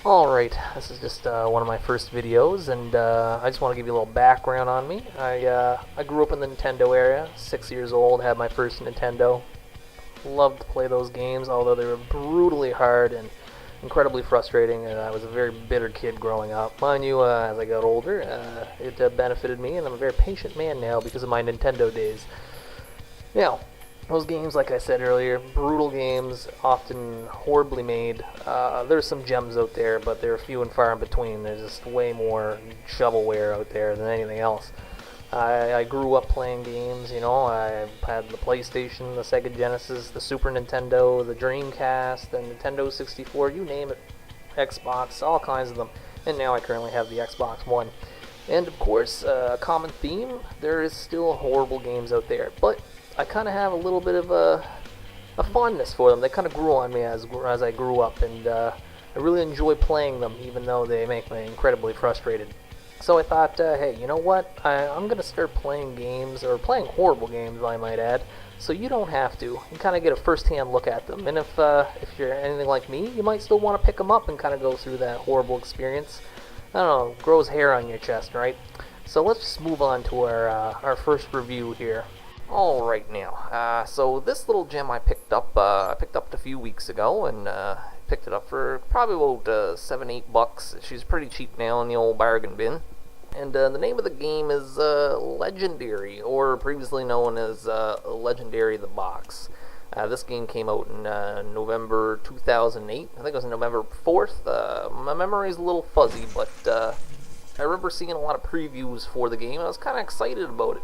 Alright, this is just one of my first videos, and I just want to give you a little background on me. I grew up in the Nintendo era, 6 years old, had my first Nintendo. Loved to play those games, although they were brutally hard and incredibly frustrating, and I was a very bitter kid growing up. Mind you, as I got older, it benefited me, and I'm a very patient man now because of my Nintendo days. Now, those games, like I said earlier, brutal games, often horribly made. There's some gems out there, but they're few and far in between. There's just way more shovelware out there than anything else. I grew up playing games, you know. I had the PlayStation, the Sega Genesis, the Super Nintendo, the Dreamcast, the Nintendo 64, you name it, Xbox, all kinds of them. And now I currently have the Xbox One. And of course, a common theme, there is still horrible games out there, but I kind of have a little bit of a fondness for them. They kind of grew on me as I grew up, and I really enjoy playing them, even though they make me incredibly frustrated. So I thought, hey, you know what? I'm going to start playing games, or playing horrible games, I might add, so you don't have to. You kind of get a first-hand look at them. And if you're anything like me, you might still want to pick them up and kind of go through that horrible experience. I don't know, grows hair on your chest, right? So let's just move on to our first review here. Alright now, so this little gem I picked up a few weeks ago, and picked it up for probably about $7-8. She's pretty cheap now in the old bargain bin. And the name of the game is Legendary, or previously known as Legendary the Box. This game came out in November 2008. I think it was November 4th. My memory's a little fuzzy, but I remember seeing a lot of previews for the game. I was kind of excited about it.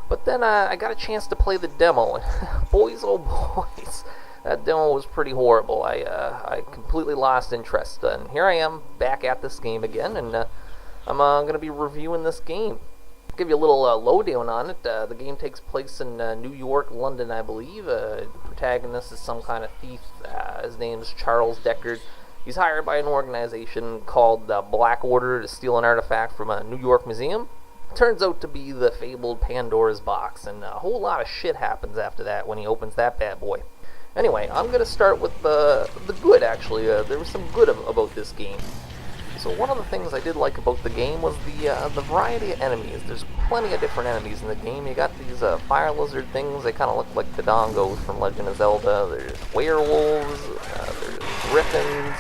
But then I got a chance to play the demo, and boys oh boys, that demo was pretty horrible. I completely lost interest, and here I am back at this game again, and I'm going to be reviewing this game. I'll give you a little lowdown on it. The game takes place in New York, London, I believe. The protagonist is some kind of thief. His name's Charles Deckard. He's hired by an organization called Black Order to steal an artifact from a New York museum. Turns out to be the fabled Pandora's box, and a whole lot of shit happens after that when he opens that bad boy. Anyway, I'm going to start with the good, actually. There was some good about this game. So one of the things I did like about the game was the variety of enemies. There's plenty of different enemies in the game. You got these fire lizard things. They kind of look like the Dongos from Legend of Zelda. There's werewolves, there's griffins,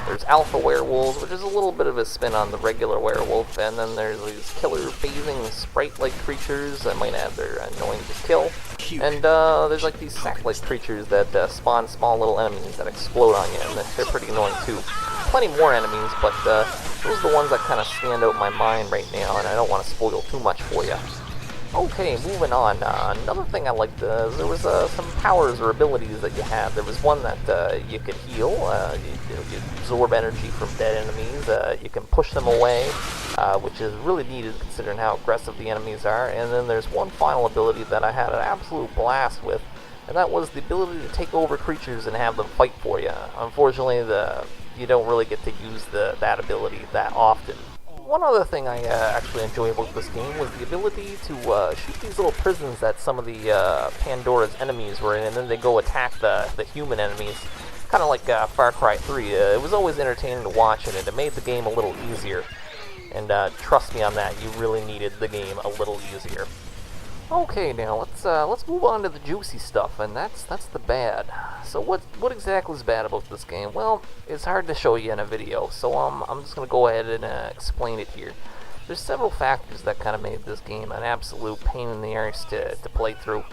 there's alpha werewolves, which is a little bit of a spin on the regular werewolf, and then there's these killer phasing sprite-like creatures. I might add they're annoying to kill. And there's like these sack-like creatures that spawn small little enemies that explode on you, and they're pretty annoying too. Plenty more enemies, but those are the ones that kind of stand out in my mind right now, and I don't want to spoil too much for you. Okay, moving on. Another thing I liked is there was some powers or abilities that you had. There was one that you could heal. You absorb energy from dead enemies. You can push them away, which is really needed considering how aggressive the enemies are. And then there's one final ability that I had an absolute blast with, and that was the ability to take over creatures and have them fight for you. Unfortunately, you don't really get to use that ability that often. One other thing I actually enjoy about this game was the ability to shoot these little prisons that some of the Pandora's enemies were in, and then they go attack the human enemies, kind of like Far Cry 3. It was always entertaining to watch, and it made the game a little easier. And trust me on that, you really needed the game a little easier. Okay, now let's move on to the juicy stuff, and that's the bad. So what exactly is bad about this game? Well, it's hard to show you in a video, so I'm just gonna go ahead and explain it here. There's several factors that kind of made this game an absolute pain in the arse to play through.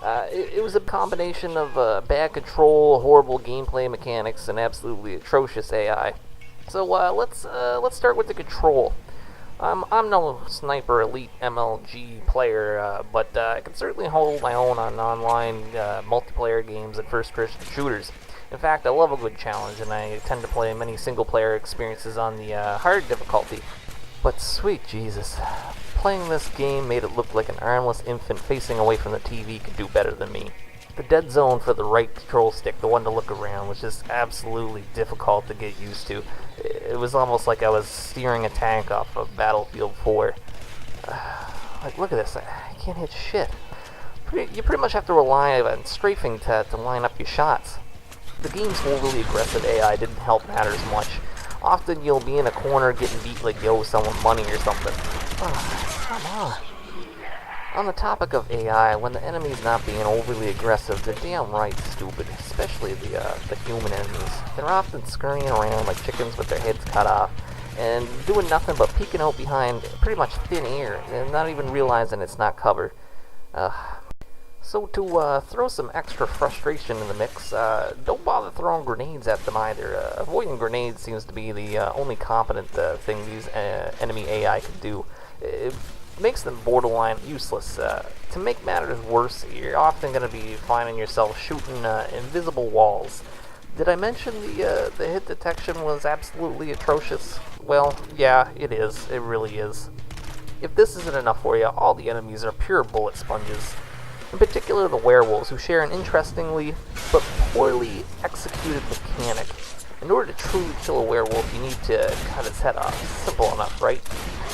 It was a combination of bad control, horrible gameplay mechanics, and absolutely atrocious AI. So let's start with the control. I'm no sniper elite MLG player, but I can certainly hold my own on online multiplayer games and first-person shooters. In fact, I love a good challenge, and I tend to play many single-player experiences on the hard difficulty. But sweet Jesus, playing this game made it look like an armless infant facing away from the TV could do better than me. The dead zone for the right control stick, the one to look around, was just absolutely difficult to get used to. It was almost like I was steering a tank off of Battlefield 4. Like, look at this, I can't hit shit. You pretty much have to rely on strafing to line up your shots. The game's overly aggressive AI didn't help matters much. Often you'll be in a corner getting beat like you owe someone money or something. Oh, come on. On the topic of AI, when the enemy's not being overly aggressive, they're downright stupid, especially the human enemies. They're often scurrying around like chickens with their heads cut off, and doing nothing but peeking out behind pretty much thin air, and not even realizing it's not covered. So to throw some extra frustration in the mix, don't bother throwing grenades at them either. Avoiding grenades seems to be the only competent thing these enemy AI can do. It makes them borderline useless. To make matters worse, you're often going to be finding yourself shooting invisible walls. Did I mention the hit detection was absolutely atrocious? Well, yeah, it is. It really is. If this isn't enough for you, all the enemies are pure bullet sponges. In particular, the werewolves, who share an interestingly but poorly executed mechanic. In order to truly kill a werewolf, you need to cut its head off. Simple enough, right?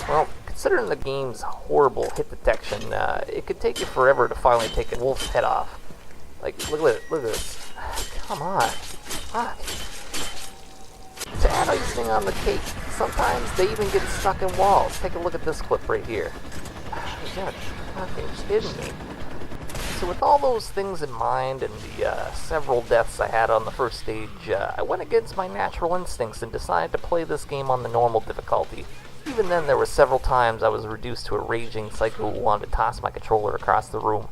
Well, considering the game's horrible hit detection, it could take you forever to finally take a wolf's head off. Like, look at this. Come on. Fuck. To add icing on the cake, sometimes they even get stuck in walls. Take a look at this clip right here. You gotta fucking kidding me. So with all those things in mind and the several deaths I had on the first stage, I went against my natural instincts and decided to play this game on the normal difficulty. Even then, there were several times I was reduced to a raging psycho who wanted to toss my controller across the room.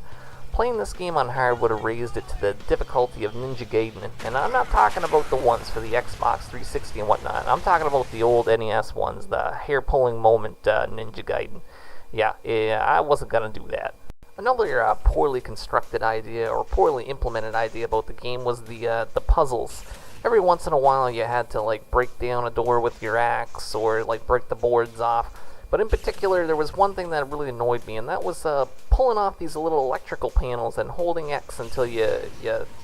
Playing this game on hard would have raised it to the difficulty of Ninja Gaiden, and I'm not talking about the ones for the Xbox 360 and whatnot. I'm talking about the old NES ones, the hair-pulling moment Ninja Gaiden. Yeah, I wasn't gonna do that. Another poorly constructed idea or poorly implemented idea about the game was the puzzles. Every once in a while you had to like break down a door with your axe or like break the boards off. But in particular, there was one thing that really annoyed me, and that was pulling off these little electrical panels and holding X until you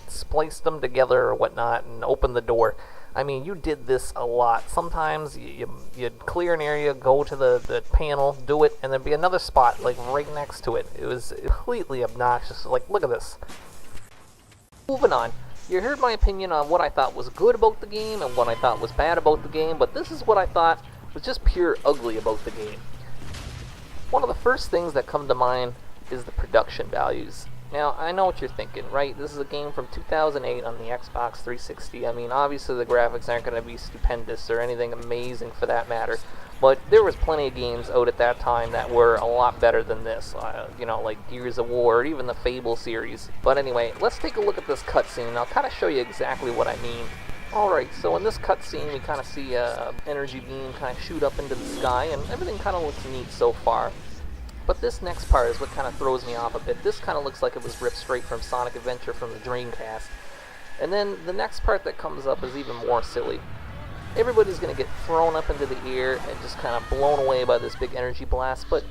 spliced them together or whatnot and opened the door. I mean, you did this a lot. Sometimes you'd clear an area, go to the panel, do it, and there'd be another spot like right next to it. It was completely obnoxious. Like, look at this. Moving on. You heard my opinion on what I thought was good about the game and what I thought was bad about the game, but this is what I thought was just pure ugly about the game. One of the first things that come to mind is the production values. Now, I know what you're thinking, right? This is a game from 2008 on the Xbox 360. I mean, obviously the graphics aren't going to be stupendous or anything amazing for that matter, but there was plenty of games out at that time that were a lot better than this, you know, like Gears of War or even the Fable series. But anyway, let's take a look at this cutscene, and I'll kind of show you exactly what I mean. Alright, so in this cutscene we kind of see an energy beam kind of shoot up into the sky, and everything kind of looks neat so far. But this next part is what kind of throws me off a bit. This kind of looks like it was ripped straight from Sonic Adventure from the Dreamcast. And then the next part that comes up is even more silly. Everybody's going to get thrown up into the air and just kind of blown away by this big energy blast, but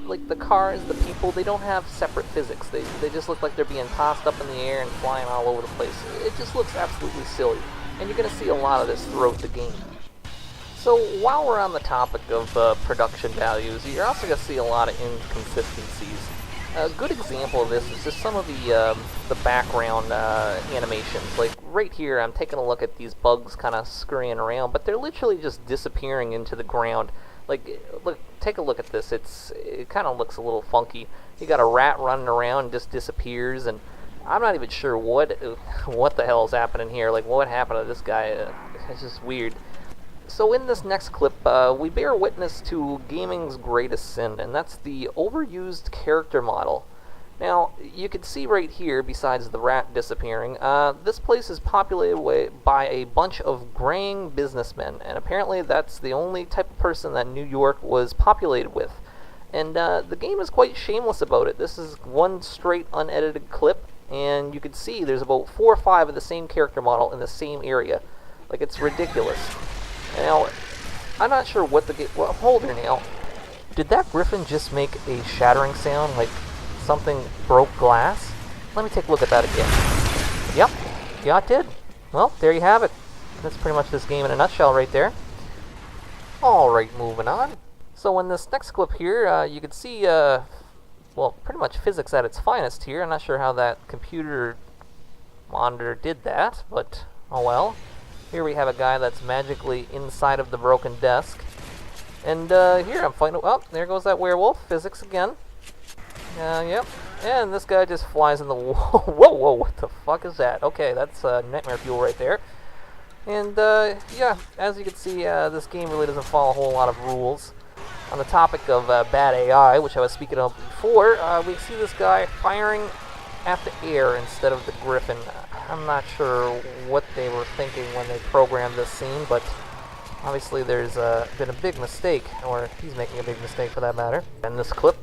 like the cars, the people, they don't have separate physics. They just look like they're being tossed up in the air and flying all over the place. It just looks absolutely silly, and you're going to see a lot of this throughout the game. So while we're on the topic of production values, you're also going to see a lot of inconsistencies. A good example of this is just some of the background animations. Like right here, I'm taking a look at these bugs kind of scurrying around, but they're literally just disappearing into the ground. Like, look, take a look at this. It kind of looks a little funky. You got a rat running around and just disappears, and I'm not even sure what the hell is happening here. Like, what happened to this guy? It's just weird. So in this next clip, we bear witness to gaming's greatest sin, and that's the overused character model. Now, you can see right here, besides the rat disappearing, this place is populated by a bunch of graying businessmen, and apparently that's the only type of person that New York was populated with. And the game is quite shameless about it. This is one straight unedited clip, and you can see there's about 4 or 5 of the same character model in the same area. Like, it's ridiculous. Now, I'm not sure what the game... Well, hold her now. Did that griffin just make a shattering sound like something broke glass? Let me take a look at that again. Yep, yeah, it did. Well, there you have it. That's pretty much this game in a nutshell right there. Alright, moving on. So in this next clip here, you can see, well, pretty much physics at its finest here. I'm not sure how that computer monitor did that, but oh well. Here we have a guy that's magically inside of the broken desk. And here I'm fighting. Oh, there goes that werewolf. Physics again. Yep. And this guy just flies in the wall. Whoa, whoa, what the fuck is that? Okay, that's nightmare fuel right there. And yeah, as you can see, this game really doesn't follow a whole lot of rules. On the topic of bad AI, which I was speaking of before, we see this guy firing at the air instead of the griffin. I'm not sure what they were thinking when they programmed this scene, but obviously there's been a big mistake, or he's making a big mistake for that matter. In this clip,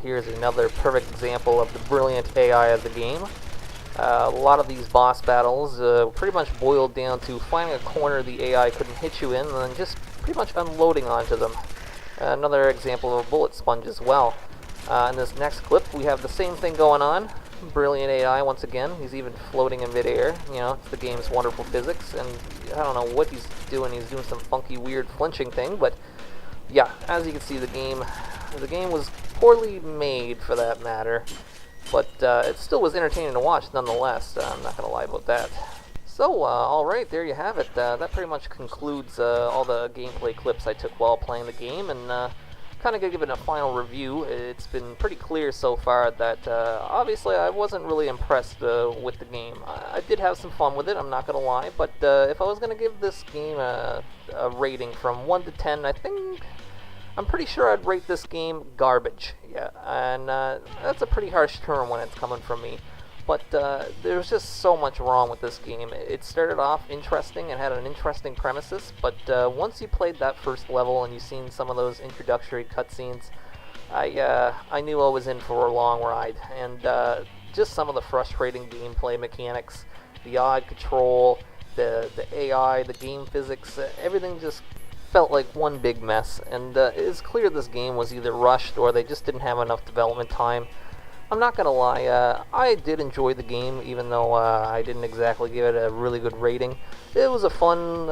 here's another perfect example of the brilliant AI of the game. A lot of these boss battles pretty much boiled down to finding a corner the AI couldn't hit you in, and then just pretty much unloading onto them. Another example of a bullet sponge as well. In this next clip, we have the same thing going on. Brilliant AI once again. He's even floating in midair. You know, it's the game's wonderful physics, and I don't know what he's doing. He's doing some funky, weird flinching thing, but yeah, as you can see, the game was poorly made for that matter, but it still was entertaining to watch nonetheless. I'm not gonna lie about that. So, alright, there you have it. That pretty much concludes all the gameplay clips I took while playing the game, and kind of gonna give it a final review. It's been pretty clear so far that obviously I wasn't really impressed with the game. I did have some fun with it, I'm not gonna lie, but if I was gonna give this game a rating from 1 to 10, I'm pretty sure I'd rate this game garbage. Yeah, and that's a pretty harsh term when it's coming from me. But there's just so much wrong with this game. It started off interesting and had an interesting premises, but once you played that first level and you seen some of those introductory cutscenes, I knew I was in for a long ride. And just some of the frustrating gameplay mechanics, the odd control, the AI, the game physics, everything just felt like one big mess. And it's clear this game was either rushed or they just didn't have enough development time. I'm not gonna lie, I did enjoy the game, even though I didn't exactly give it a really good rating. It was a fun,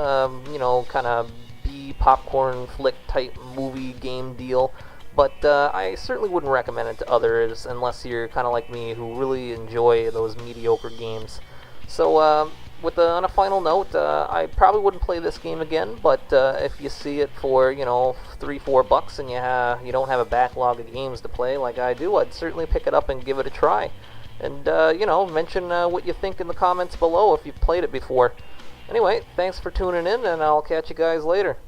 you know, kind of B popcorn flick type movie game deal, but I certainly wouldn't recommend it to others unless you're kind of like me who really enjoy those mediocre games. So on a final note, I probably wouldn't play this game again, but if you see it for, you know, $3-4 and you don't have a backlog of games to play like I do, I'd certainly pick it up and give it a try. And, you know, mention what you think in the comments below if you've played it before. Anyway, thanks for tuning in, and I'll catch you guys later.